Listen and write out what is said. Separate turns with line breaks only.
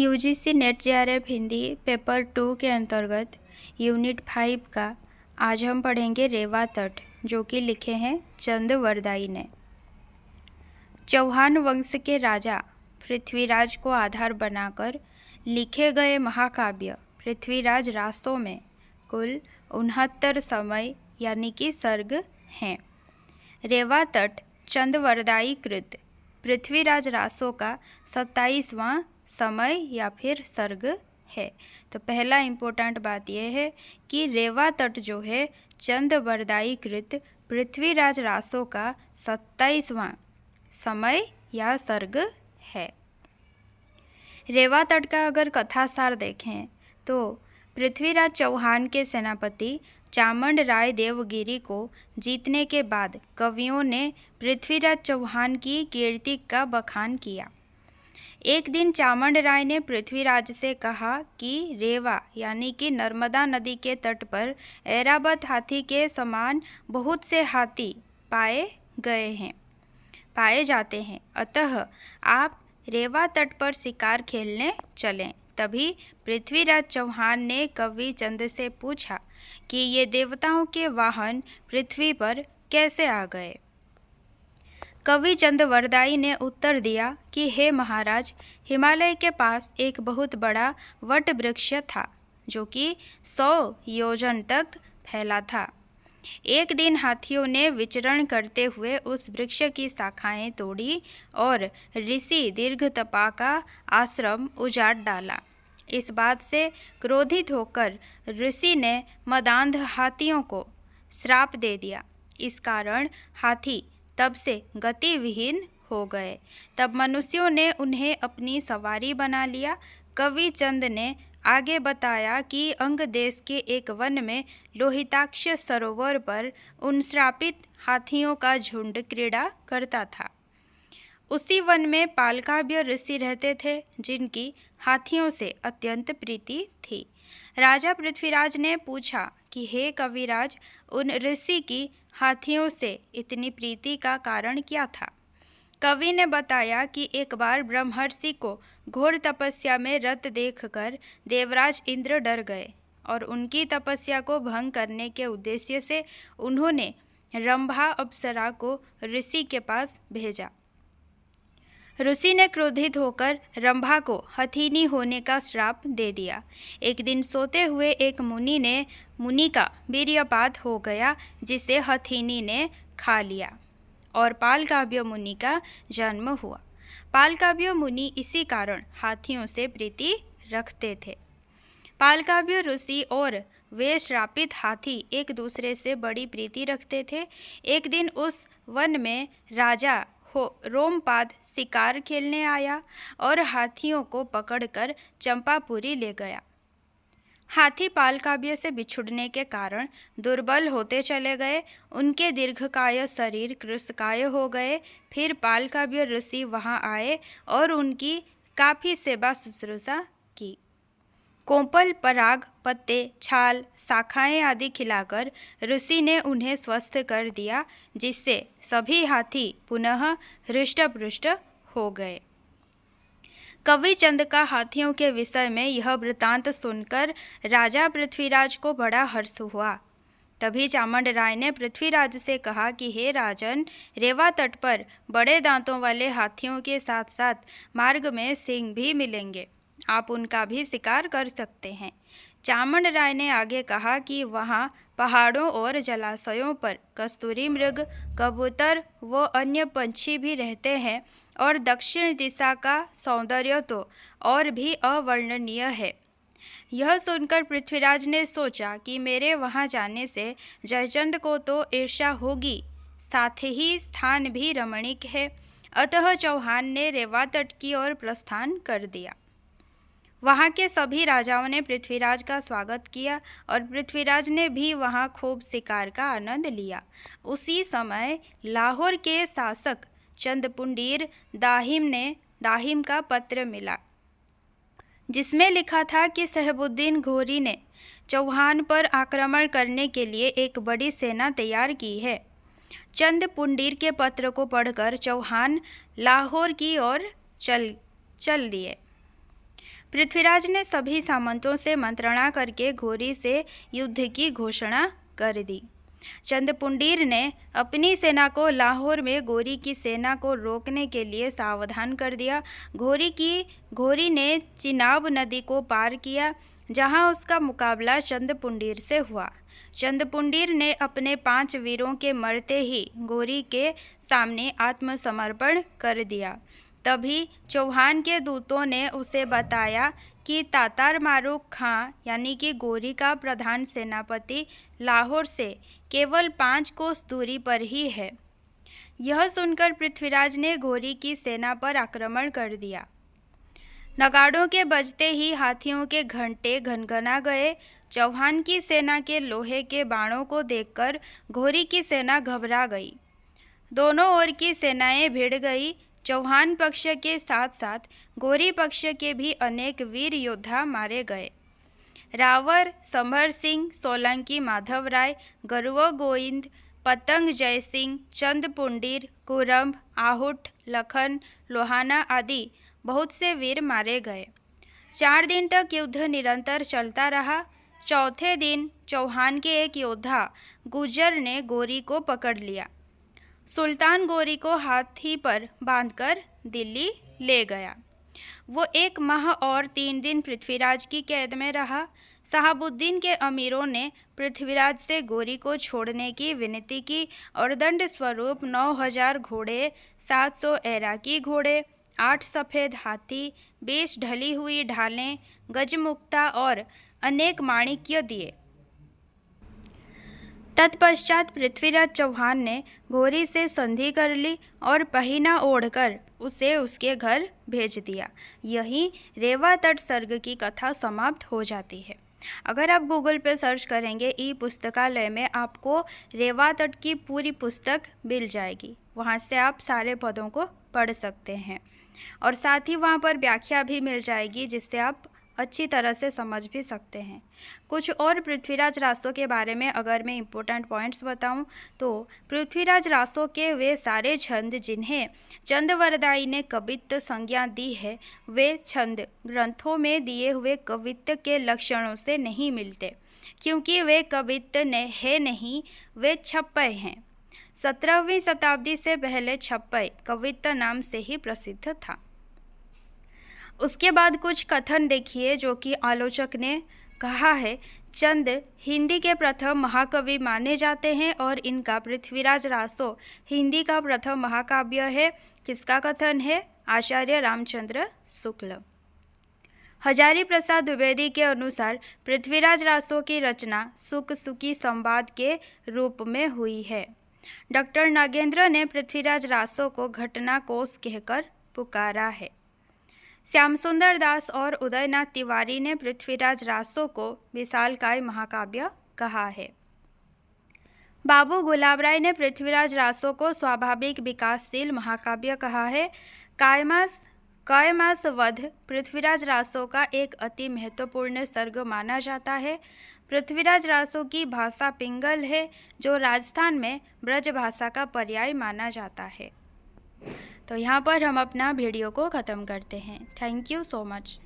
UGC net JRF Hindi paper 2 के अंतर्गत unit 5 का आज हम पढ़ेंगे रेवा तट, जो कि लिखे हैं चंदवरदाई ने। चौहान वंश के राजा पृथ्वीराज को आधार बनाकर लिखे गए महाकाव्य पृथ्वीराज रासों में कुल 69 समय यानी कि सर्ग हैं। रेवा तट चंदवरदाई कृत पृथ्वीराज रासों का 27वां समय या फिर सर्ग है। तो पहला इम्पोर्टेंट बात यह है कि रेवा तट जो है चंदवरदाई कृत पृथ्वीराज रासों का 27वां समय या सर्ग है। रेवा तट का अगर कथासार देखें तो पृथ्वीराज चौहान के सेनापति चामंड राय देवगिरी को जीतने के बाद कवियों ने पृथ्वीराज चौहान की कीर्ति का बखान किया। एक दिन चामंड राय ने पृथ्वीराज से कहा कि रेवा यानी कि नर्मदा नदी के तट पर ऐरावत हाथी के समान बहुत से हाथी पाए जाते हैं, अतः आप रेवा तट पर शिकार खेलने चलें। तभी पृथ्वीराज चौहान ने कवि चंद से पूछा कि ये देवताओं के वाहन पृथ्वी पर कैसे आ गए। कवि चंदवरदाई ने उत्तर दिया कि हे महाराज, हिमालय के पास एक बहुत बड़ा वट वृक्ष था जो कि 100 योजन तक फैला था। एक दिन हाथियों ने विचरण करते हुए उस वृक्ष की शाखाएं तोड़ी और ऋषि दीर्घतपा का आश्रम उजाड़ डाला। इस बात से क्रोधित होकर ऋषि ने मदांध हाथियों को श्राप दे दिया। इस कारण हाथी तब से गतिविहीन हो गए। तब मनुष्यों ने उन्हें अपनी सवारी बना लिया। कवि चंद ने आगे बताया कि अंग देश के एक वन में लोहिताक्ष सरोवर पर उन श्रापित हाथियों का झुंड क्रीड़ा करता था। उसी वन में पालकाव्य ऋषि रहते थे जिनकी हाथियों से अत्यंत प्रीति थी। राजा पृथ्वीराज ने पूछा कि हे कविराज, उन ऋषि की हाथियों से इतनी प्रीति का कारण क्या था। कवि ने बताया कि एक बार ब्रह्मर्षि को घोर तपस्या में रत देखकर देवराज इंद्र डर गए और उनकी तपस्या को भंग करने के उद्देश्य से उन्होंने रंभा अप्सरा को ऋषि के पास भेजा। ऋषि ने क्रोधित होकर रंभा को हथिनी होने का श्राप दे दिया। एक दिन सोते हुए एक मुनि का वीर्यपात हो गया, जिसे हथिनी ने खा लिया और पालकाव्य मुनि का जन्म हुआ। पालकाव्य मुनि इसी कारण हाथियों से प्रीति रखते थे। पालकाव्य ऋषि और वे श्रापित हाथी एक दूसरे से बड़ी प्रीति रखते थे। एक दिन उस वन में राजा रोमपाद शिकार खेलने आया और हाथियों को पकड़कर चंपापुरी ले गया। हाथी पालकाव्य से बिछुड़ने के कारण दुर्बल होते चले गए। उनके दीर्घकाय शरीर कृशकाय हो गए। फिर पालकाव्य ऋषि वहां आए और उनकी काफ़ी सेवा शुश्रूषा की। कोंपल, पराग, पत्ते, छाल, शाखाएं आदि खिलाकर ऋषि ने उन्हें स्वस्थ कर दिया, जिससे सभी हाथी पुनः हृष्टपुष्ट हो गए। कवि चंद का हाथियों के विषय में यह वृतांत सुनकर राजा पृथ्वीराज को बड़ा हर्ष हुआ। तभी चामंड राय ने पृथ्वीराज से कहा कि हे राजन, रेवा तट पर बड़े दांतों वाले हाथियों के साथ साथ मार्ग में सिंह भी मिलेंगे, आप उनका भी शिकार कर सकते हैं। चामंड राय ने आगे कहा कि वहाँ पहाड़ों और जलाशयों पर कस्तूरी मृग, कबूतर व अन्य पंछी भी रहते हैं और दक्षिण दिशा का सौंदर्य तो और भी अवर्णनीय है। यह सुनकर पृथ्वीराज ने सोचा कि मेरे वहाँ जाने से जयचंद को तो ईर्ष्या होगी, साथ ही स्थान भी रमणीक है। अतः चौहान ने रेवा तट की ओर प्रस्थान कर दिया। वहाँ के सभी राजाओं ने पृथ्वीराज का स्वागत किया और पृथ्वीराज ने भी वहाँ खूब शिकार का आनंद लिया। उसी समय लाहौर के शासक चंदपुंडीर दाहिम का पत्र मिला, जिसमें लिखा था कि सहबुद्दीन घोरी ने चौहान पर आक्रमण करने के लिए एक बड़ी सेना तैयार की है। चंदपुंडीर के पत्र को पढ़कर चौहान लाहौर की ओर चल दिए। पृथ्वीराज ने सभी सामंतों से मंत्रणा करके घोरी से युद्ध की घोषणा कर दी। चंद्रपुंडीर ने अपनी सेना को लाहौर में घोरी की सेना को रोकने के लिए सावधान कर दिया। घोरी ने चिनाब नदी को पार किया, जहां उसका मुकाबला चंद्रपुंडीर से हुआ। चंद्रपुंडीर ने अपने 5 वीरों के मरते ही घोरी के सामने आत्मसमर्पण कर दिया। तभी चौहान के दूतों ने उसे बताया कि तातार मारूख खां यानी कि घोरी का प्रधान सेनापति लाहौर से केवल 5 कोस दूरी पर ही है। यह सुनकर पृथ्वीराज ने घोरी की सेना पर आक्रमण कर दिया। नगाड़ों के बजते ही हाथियों के घंटे घनघना गए। चौहान की सेना के लोहे के बाणों को देखकर घोरी की सेना घबरा गई। दोनों ओर की सेनाएं भिड़ गई। चौहान पक्ष के साथ साथ घोरी पक्ष के भी अनेक वीर योद्धा मारे गए। रावर, संभर सिंह, सोलंकी माधव राय, गरुड़ गोविंद, पतंग जय सिंह, चंद्रपुंडीर, कुरम्ब, आहूट, लखन, लोहाना आदि बहुत से वीर मारे गए। 4 दिन तक युद्ध निरंतर चलता रहा। चौथे दिन चौहान के एक योद्धा गुजर ने घोरी को पकड़ लिया। सुल्तान घोरी को हाथी पर बांधकर दिल्ली ले गया। वो 1 माह और 3 दिन पृथ्वीराज की कैद में रहा। शहाबुद्दीन के अमीरों ने पृथ्वीराज से घोरी को छोड़ने की विनती की और दंड स्वरूप 9000 घोड़े, 700 ऐराकी घोड़े, 8 सफ़ेद हाथी, 20 ढली हुई ढालें, गजमुक्ता और अनेक माणिक्य दिए। तत्पश्चात पृथ्वीराज चौहान ने घोरी से संधि कर ली और पहीना ओढ़कर उसे उसके घर भेज दिया। यही रेवा तट सर्ग की कथा समाप्त हो जाती है। अगर आप गूगल पे सर्च करेंगे ई पुस्तकालय में आपको रेवा तट की पूरी पुस्तक मिल जाएगी। वहाँ से आप सारे पदों को पढ़ सकते हैं और साथ ही वहाँ पर व्याख्या भी मिल जाएगी, जिससे आप अच्छी तरह से समझ भी सकते हैं। कुछ और पृथ्वीराज रासो के बारे में अगर मैं इम्पोर्टेंट पॉइंट्स बताऊं तो पृथ्वीराज रासो के वे सारे छंद जिन्हें चंद्रवरदाई ने कवित्व संज्ञा दी है, वे छंद ग्रंथों में दिए हुए कवित्व के लक्षणों से नहीं मिलते, क्योंकि वे कवित्व है नहीं, वे छप्पय हैं। 17वीं शताब्दी से पहले छप्पय कवित्व नाम से ही प्रसिद्ध था। उसके बाद कुछ कथन देखिए जो कि आलोचक ने कहा है। चंद हिंदी के प्रथम महाकवि माने जाते हैं और इनका पृथ्वीराज रासो हिंदी का प्रथम महाकाव्य है। किसका कथन है? आचार्य रामचंद्र शुक्ल। हजारी प्रसाद द्विवेदी के अनुसार पृथ्वीराज रासो की रचना सुक सुकी संवाद के रूप में हुई है। डॉक्टर नागेंद्र ने पृथ्वीराज रासो को घटना कोश कहकर पुकारा है। श्याम सुंदर दास और उदयनाथ तिवारी ने पृथ्वीराज रासो को विशालकाय महाकाव्य कहा है। बाबू गुलाब राय ने पृथ्वीराज रासो को स्वाभाविक विकासशील महाकाव्य कहा है। कायमास वध पृथ्वीराज रासो का एक अति महत्वपूर्ण सर्ग माना जाता है। पृथ्वीराज रासो की भाषा पिंगल है, जो राजस्थान में ब्रज भाषा का पर्याय माना जाता है। तो यहाँ पर हम अपना वीडियो को ख़त्म करते हैं। Thank you so much.